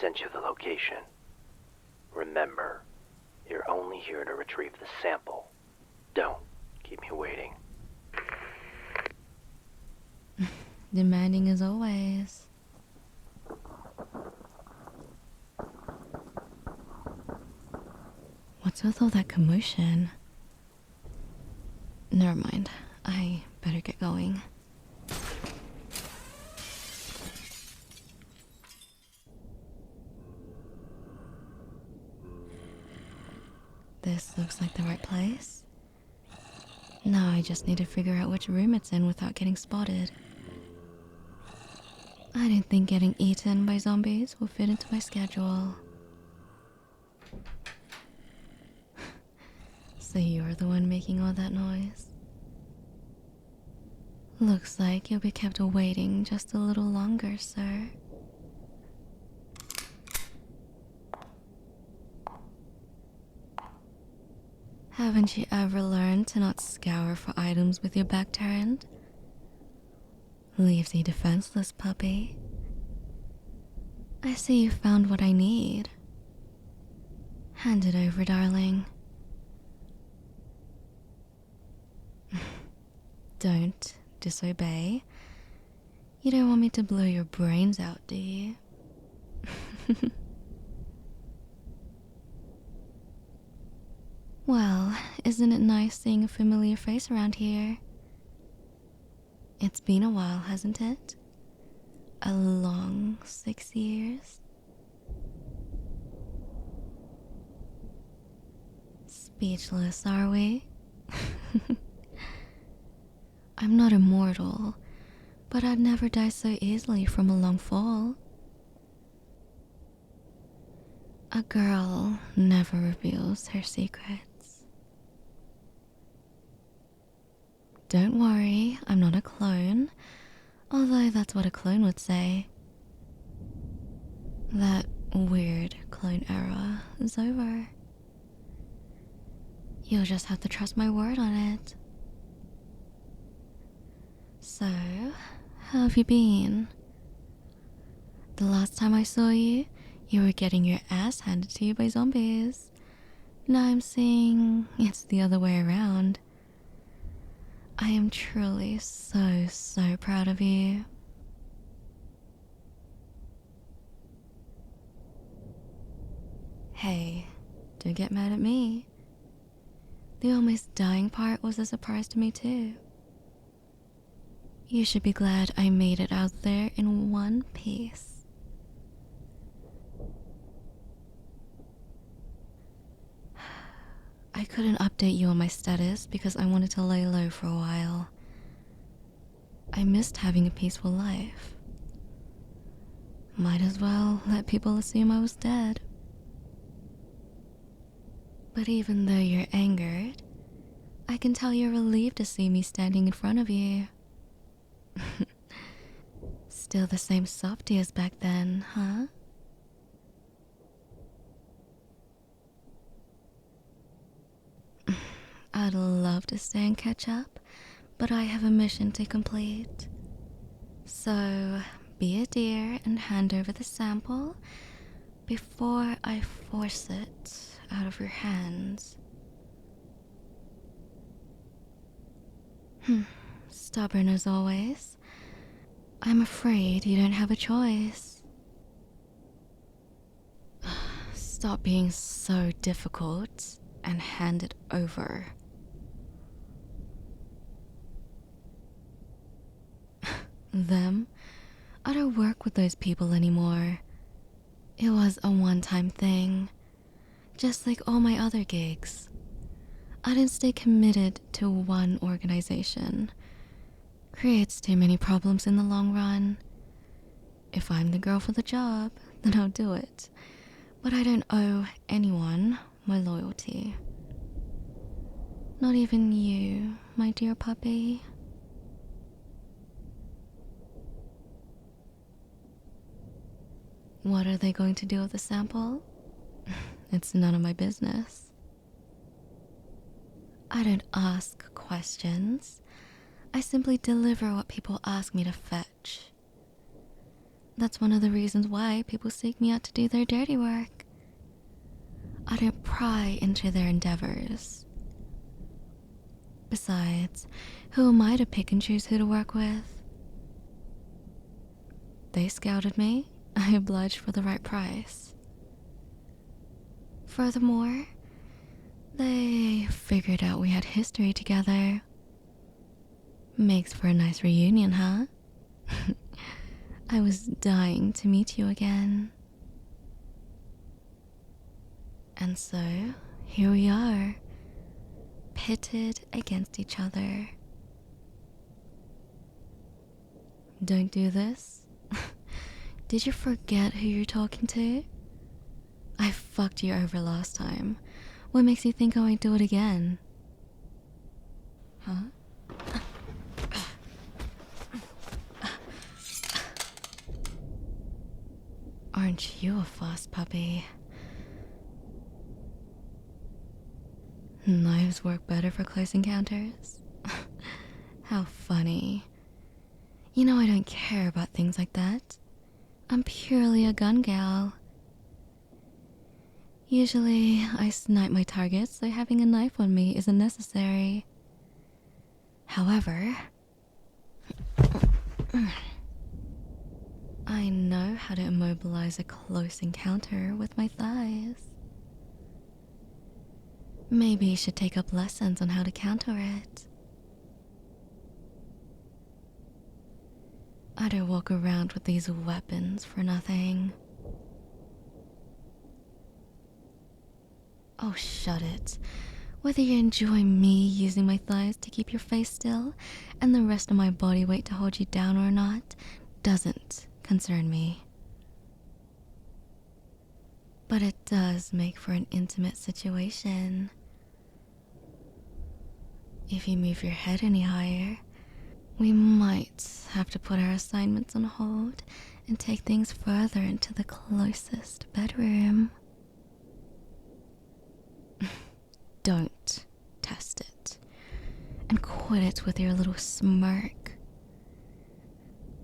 sent you the location. Remember, you're only here to retrieve the sample. Don't keep me waiting. Demanding as always. What's with all that commotion? Never mind. I better get going. This looks like the right place. Now I just need to figure out which room it's in without getting spotted. I didn't think getting eaten by zombies would fit into my schedule. So you're the one making all that noise? Looks like you'll be kept waiting just a little longer, sir. Haven't you ever learned to not scour for items with your back turned? Leaves you defenseless, puppy. I see you found what I need. Hand it over, darling. Don't disobey. You don't want me to blow your brains out, do you? Well, isn't it nice seeing a familiar face around here? It's been a while, hasn't it? A long 6 years? Speechless, are we? I'm not immortal, but I'd never die so easily from a long fall. A girl never reveals her secrets. Don't worry, I'm not a clone, although that's what a clone would say. That weird clone era is over. You'll just have to trust my word on it. So, how have you been? The last time I saw you, you were getting your ass handed to you by zombies. Now I'm seeing it's the other way around. I am truly so proud of you. Hey, don't get mad at me. The almost dying part was a surprise to me too. You should be glad I made it out there in one piece. I couldn't update you on my status because I wanted to lay low for a while. I missed having a peaceful life. Might as well let people assume I was dead. But even though you're angered, I can tell you're relieved to see me standing in front of you. Still the same softy as back then, huh? I'd love to stay and catch up, but I have a mission to complete. So, be a dear and hand over the sample before I force it out of your hands. Stubborn as always. I'm afraid you don't have a choice. Stop being so difficult and hand it over. Them? I don't work with those people anymore. It was a one-time thing, just like all my other gigs. I didn't stay committed to one organization. Creates too many problems in the long run. If I'm the girl for the job, then I'll do it. But I don't owe anyone my loyalty. Not even you, my dear puppy. What are they going to do with the sample? It's none of my business. I don't ask questions. I simply deliver what people ask me to fetch. That's one of the reasons why people seek me out to do their dirty work. I don't pry into their endeavors. Besides, who am I to pick and choose who to work with? They scouted me, I obliged for the right price. Furthermore, they figured out we had history together. Makes for a nice reunion, huh? I was dying to meet you again. And so, here we are, pitted against each other. Don't do this. Did you forget who you're talking to? I fucked you over last time. What makes you think I won't do it again? Huh? Aren't you a fast puppy? Knives work better for close encounters? How funny. You know I don't care about things like that. I'm purely a gun gal. Usually, I snipe my targets, so having a knife on me isn't necessary. However, I know how to immobilize a close encounter with my thighs. Maybe you should take up lessons on how to counter it. I don't walk around with these weapons for nothing. Oh, shut it. Whether you enjoy me using my thighs to keep your face still and the rest of my body weight to hold you down or not doesn't concern me. But it does make for an intimate situation. If you move your head any higher, we might have to put our assignments on hold and take things further into the closest bedroom. Don't test it. And quit it with your little smirk.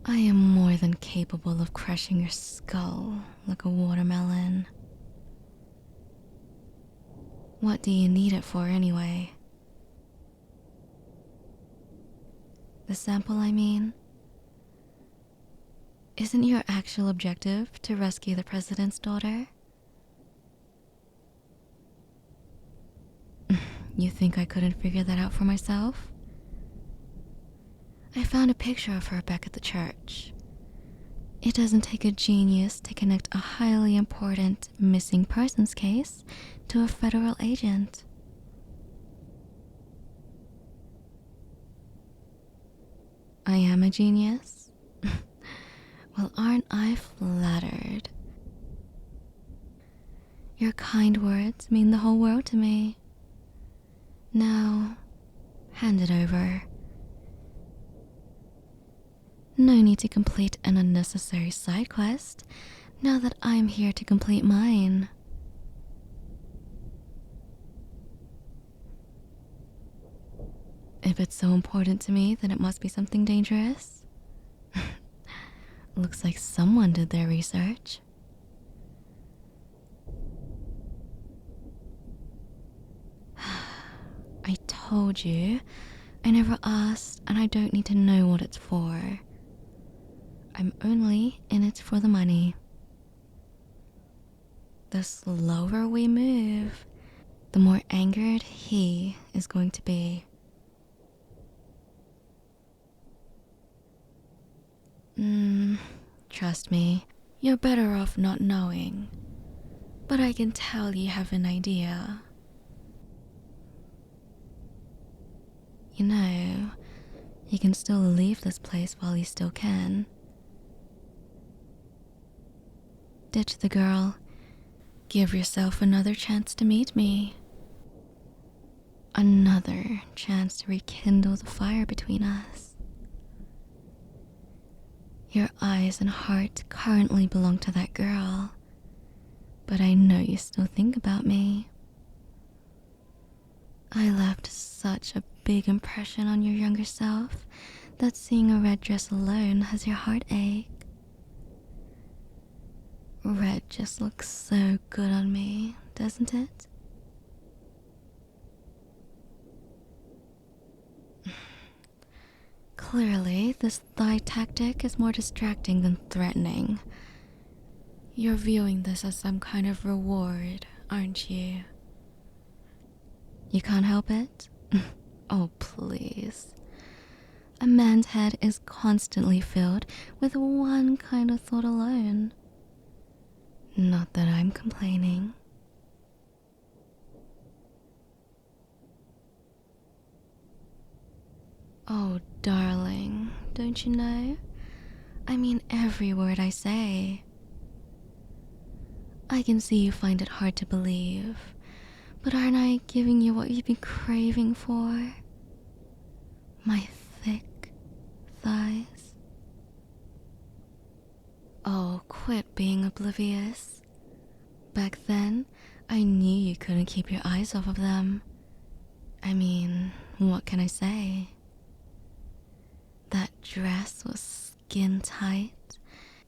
I am more than capable of crushing your skull like a watermelon. What do you need it for anyway? The sample, I mean? Isn't your actual objective to rescue the president's daughter? You think I couldn't figure that out for myself? I found a picture of her back at the church. It doesn't take a genius to connect a highly important missing persons case to a federal agent. I am a genius? Well, aren't I flattered? Your kind words mean the whole world to me. Now, hand it over. No need to complete an unnecessary side quest, now that I'm here to complete mine. If it's so important to me, then it must be something dangerous. Looks like someone did their research. I told you, I never asked, and I don't need to know what it's for. I'm only in it for the money. The slower we move, the more angered he is going to be. Trust me, you're better off not knowing. But I can tell you have an idea. You know, you can still leave this place while you still can. Ditch the girl. Give yourself another chance to meet me. Another chance to rekindle the fire between us. Your eyes and heart currently belong to that girl, but I know you still think about me. I left such a big impression on your younger self that seeing a red dress alone has your heart ache. Red just looks so good on me, doesn't it? Clearly, this thigh tactic is more distracting than threatening. You're viewing this as some kind of reward, aren't you? You can't help it? Oh, please. A man's head is constantly filled with one kind of thought alone. Not that I'm complaining. Oh, darling, don't you know? I mean every word I say. I can see you find it hard to believe, but aren't I giving you what you've been craving for? My thick thighs. Oh, quit being oblivious. Back then, I knew you couldn't keep your eyes off of them. I mean, what can I say? That dress was skin tight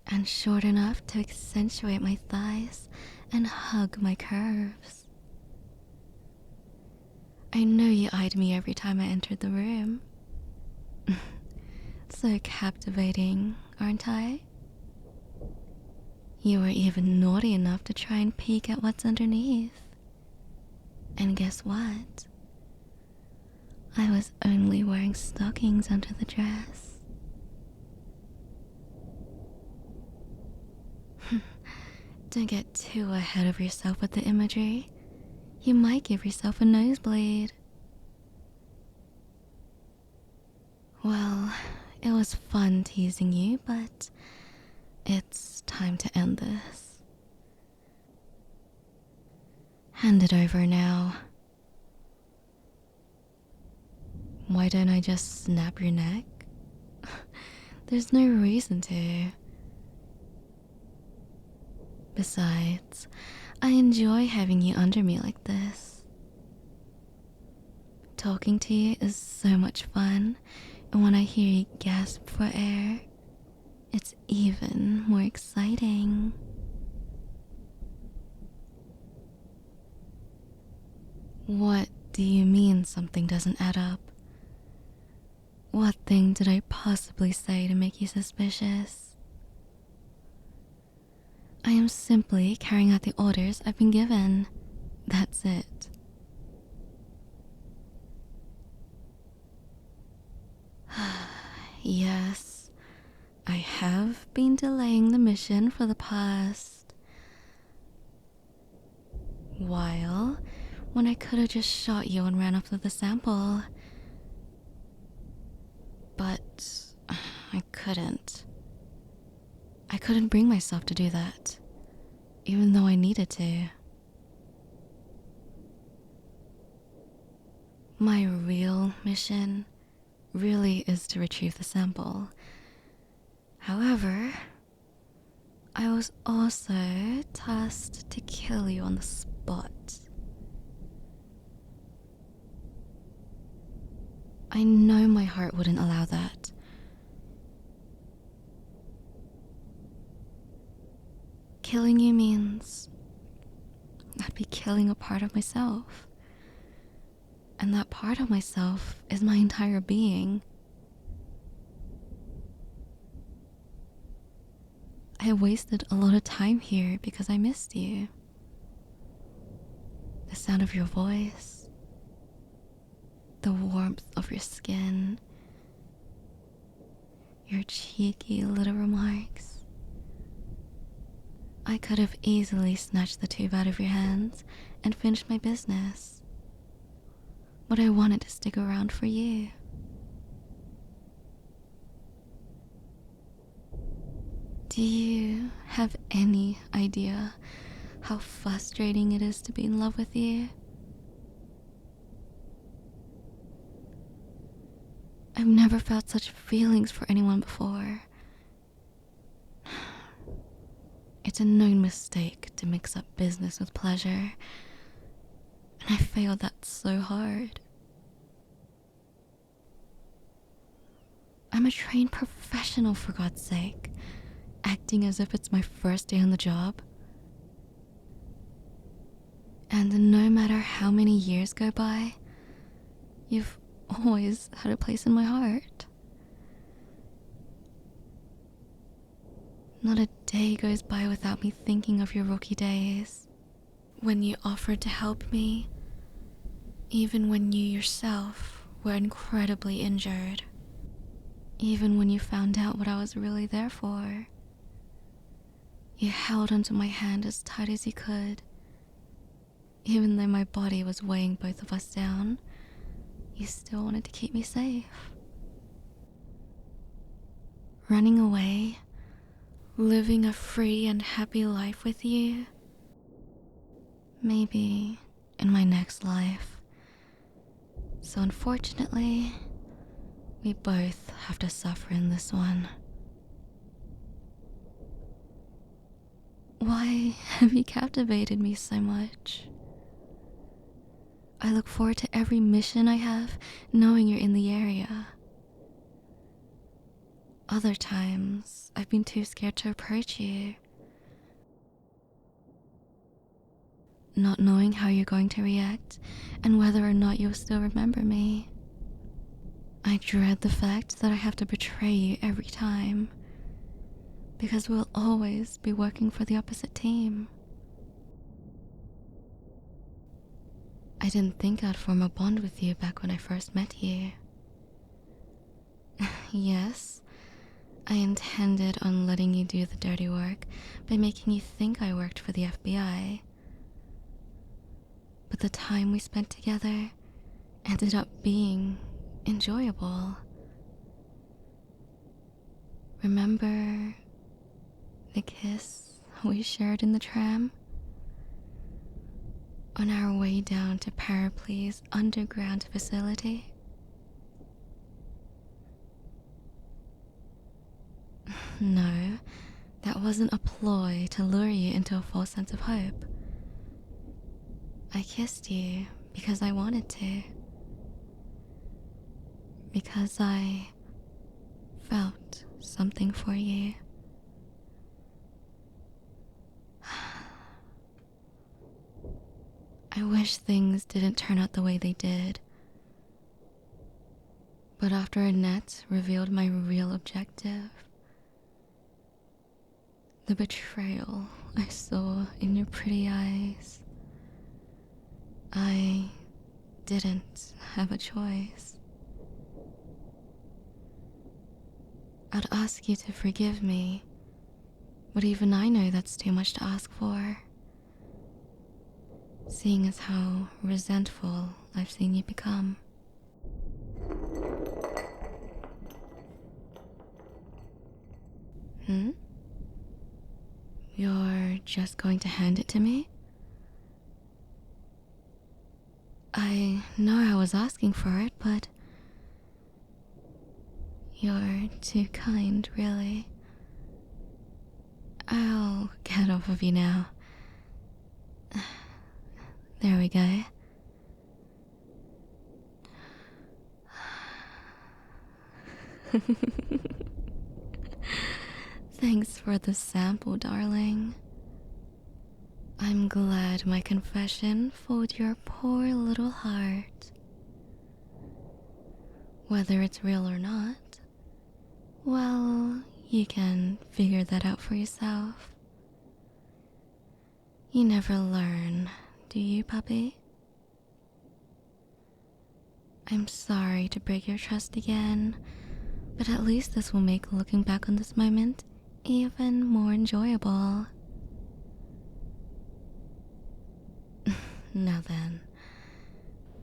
and short enough to accentuate my thighs and hug my curves. I know you eyed me every time I entered the room. So captivating, aren't I? You were even naughty enough to try and peek at what's underneath. And guess what? I was only wearing stockings under the dress. Don't get too ahead of yourself with the imagery. You might give yourself a nosebleed. Well, it was fun teasing you, but it's time to end this. Hand it over now. Why don't I just snap your neck? There's no reason to. Besides, I enjoy having you under me like this. Talking to you is so much fun, and when I hear you gasp for air, it's even more exciting. What do you mean something doesn't add up? What thing did I possibly say to make you suspicious? I am simply carrying out the orders I've been given. That's it. Yes, I have been delaying the mission for the past while, when I could have just shot you and ran off with the sample. But I couldn't. I couldn't bring myself to do that, even though I needed to. My real mission really is to retrieve the sample. However, I was also tasked to kill you on the spot. I know my heart wouldn't allow that. Killing you means I'd be killing a part of myself. And that part of myself is my entire being. I wasted a lot of time here because I missed you. The sound of your voice, the warmth of your skin, your cheeky little remarks. I could have easily snatched the tube out of your hands and finished my business. But I wanted to stick around for you. Do you have any idea how frustrating it is to be in love with you? I've never felt such feelings for anyone before. It's a known mistake to mix up business with pleasure, and I failed that so hard. I'm a trained professional, for God's sake, acting as if it's my first day on the job. And no matter how many years go by, you've always had a place in my heart. Not a day goes by without me thinking of your rookie days, when you offered to help me, even when you yourself were incredibly injured. Even when you found out what I was really there for. You held onto my hand as tight as you could. Even though my body was weighing both of us down, you still wanted to keep me safe. Running away, living a free and happy life with you. Maybe in my next life. So unfortunately, we both have to suffer in this one. Why have you captivated me so much? I look forward to every mission I have, knowing you're in the area. Other times, I've been too scared to approach you. Not knowing how you're going to react, and whether or not you'll still remember me. I dread the fact that I have to betray you every time, because we'll always be working for the opposite team. I didn't think I'd form a bond with you back when I first met you. Yes, I intended on letting you do the dirty work by making you think I worked for the FBI. But the time we spent together ended up being enjoyable. Remember the kiss we shared in the tram? On our way down to Paraply's underground facility? No, that wasn't a ploy to lure you into a false sense of hope. I kissed you because I wanted to. Because I felt something for you. I wish things didn't turn out the way they did. But after Annette revealed my real objective, the betrayal I saw in your pretty eyes, I didn't have a choice. I'd ask you to forgive me, but even I know that's too much to ask for. Seeing as how resentful I've seen you become. You're just going to hand it to me? I know I was asking for it, but you're too kind, really. I'll get off of you now. There we go. Thanks for the sample, darling. I'm glad my confession fooled your poor little heart. Whether it's real or not, well, you can figure that out for yourself. You never learn, do you, puppy? I'm sorry to break your trust again, but at least this will make looking back on this moment even more enjoyable. Now then,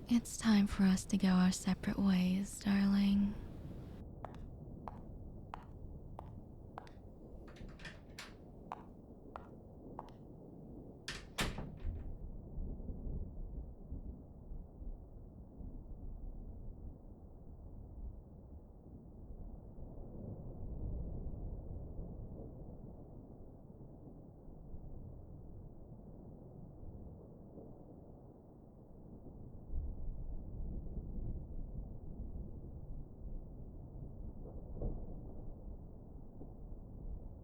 it's time for us to go our separate ways, darling.